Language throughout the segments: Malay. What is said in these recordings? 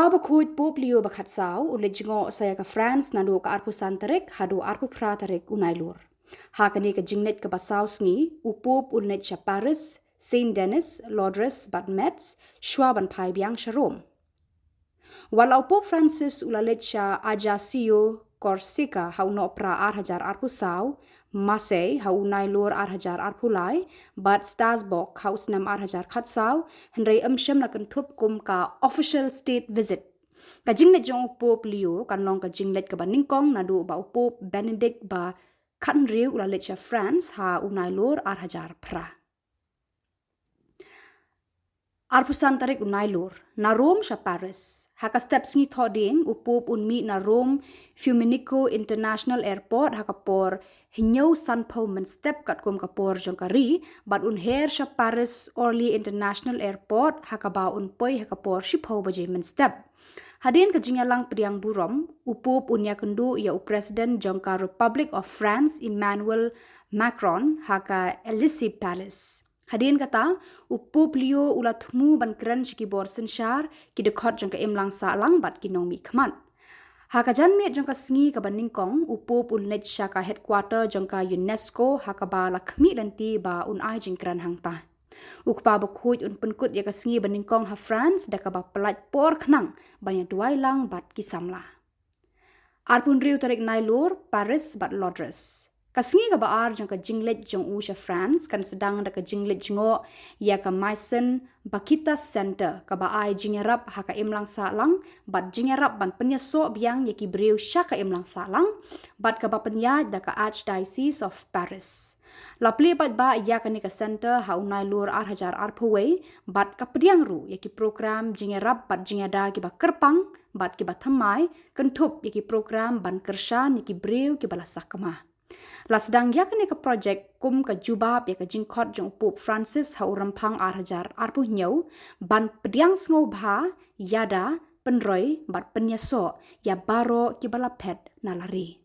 Bakhuid pop liu bakhat saw ulit jingo saya ke France Naduh ke arpu Tarik hadu arpu Tarik Nailur. Hakani ke jinglet ke basaw sngi upop ulit sya Paris, Saint Denis, Lodres, Bad Metz, Schwaben Pai Biang Sharom. Walau Pop Francis ulalit sya Ajaccio Corsica hau no pra hajar arpu saw, Marseille hau Nailur hajar arpu lai, Bad Stasbok hau snam hajar khat saw, henry shem lakan tup kum ka official state visit. Ka jinglet jong Pop Leo kan long ka jinglet ka baningkong Naduh ba Pop Benedict ba kan riu ulalit sya France ha Nailur hajar pra. Arpusan Tarik Nailur, na Rome sya Paris. Haka steps ni thoding upop unmi na Rome Fiumenico International Airport haka por hinyo sanpo men step kat kum kapor jong kari bat unher sya Paris Orly International Airport haka ba unpoi haka por shipho baje men step. Hadin ke jingalang pediang burom upop unya kendu ya President jongka Republic of France Emmanuel Macron haka Elysee Palace. Hadin kata upop liu ulat mu ban keren shiki bor sensyar ki dekhot jongka imlang sa lang bat ki nong mi khamat. Haka janmet jongka sngi ka baningkong upop ulnet shaka headquarter jongka UNESCO haka ba lakhmi lanti ba un ai jing keren hangta. Ukpa Bakhuid un penkut ya ka sngi baningkong ha France da ka ba pelat por khnang banyak duai lang bat ki samla. Arpun riu Tarik Nailur Paris bat Lodres. Kasngi ka baar jong ka jinglet jong usha France kan sedang da ka jinglet jingo ya ka Maison Bakita Center ka baai jingerap ha ka imlang salang bat jingerap ban penyaso biang ya ki breu sya ka imlang salang bat ka ba penya da ka Archdiocese of Paris. Lapli bat ba ya ka ni ka center ha Nailur hajar arpaway bat ka pediang ru ya ki program jingerap bat jingada ki ba kerpang bat ki ba thamai kentup ya ki program ban kersha ni ki breu ki balasak kemah. Lasdang ya kini ke projek kum ke jubab ya ke jingkot jong Pope Francis hau rempang hajar arpu nyau ban pediang sngo bha yada penroi bat penyaso ya baro ki balapet nalari.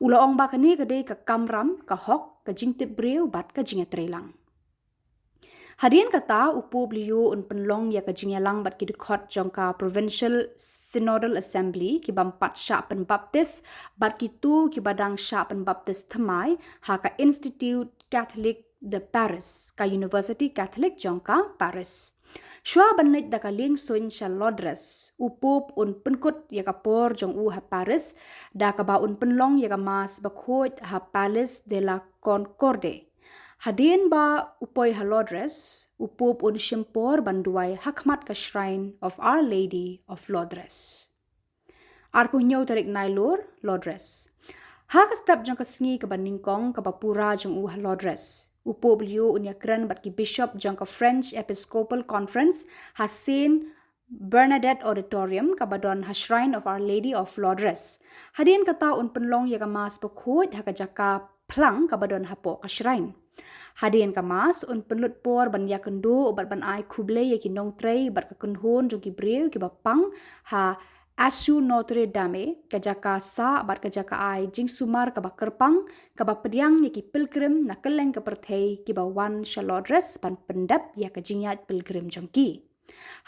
Ula ong ba kini ke de ke kamram ke hok ke jingtip breu bat ke jingetrelang. Hadian kata upop liu un penlong ya ka jingelang bat ki dekhot jongka Provincial Synodal Assembly ki bampat sya pen baptis bat ki tu ki badang sya pen baptis thamai ha ka Institute Catholic de Paris ka University Catholic jongka Paris. Shwa banlet da ka ling soin sya Lodres upop un penkut ya ka por jong u ha Paris da ka ba un penlong ya ka mas Bakhuid ha Palace de la Concorde. Hadin ba upoi halodres, upop un shimpor banduai hakmat ka shrine of Our Lady of Lodres. Arpu nyau Tarik Nailur, Lodres. Haka step jang ka sngi ka baningkong ka bapura jang Lodres. Upop liu unya kren bat ki bishop jang ka French Episcopal Conference ha Saint Bernadette Auditorium ka badon ha Shrine of Our Lady of Lodres. Hadin kata un penlong ya ka mas Bakhuid ha ka jaka plang ka badon ha po ka shrine. Hadin kamas un penlut por ban ya kendu bat ban ai kuble ya ki nong trei bat ka kunhun jong ki breu ki bapang ha asu Notre Dame ka jaka sa bat ka jaka ai jing sumar ka ba kerpang ka ba pediang ya ki pilgrim na keleng ka perthei ki ba wan shalodres ban pendap ya ka jingyat pilgrim jong ki.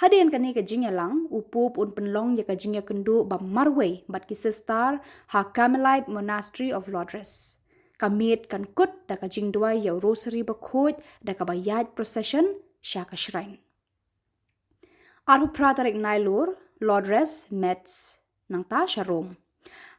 Hadin kani ka jingyalang upop un penlong ya ka jingya kendu ba marway bat ki sistar ha Carmelite Monastery of Lodres. Kamit kan kut da ka jingduai ya rosary Bakhuid da ka bayat procession sya ka shrine. Arpu Tarik Nailur, Lodres, Metz, nang ta Sharom.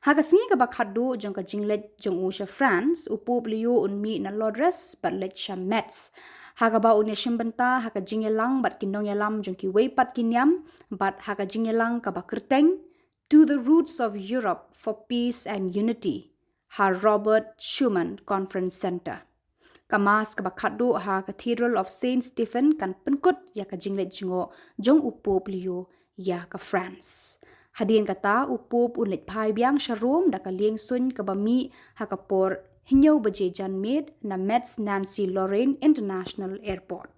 Haka singi ka bakhadu jong ka jinglet jong usha France upop liu unmi na Lodres bat let sya Metz. Haka ba unya shimbenta haka jingyalang bat kinong yalam jong ki weipat kinyam bat haka jingyalang ka bakerteng to the roots of Europe for peace and unity. Ha Robert Schumann Conference Center. Kamas ka bakhadu ha Cathedral of Saint Stephen kan penkut ya ka jinglet jingo jong upop liu ya ka France. Hadin kata upop unlet pai biang sharom da ka lieng sun ka bami ha ka por hinyo baje janmed na Metz Nancy Lorraine International Airport.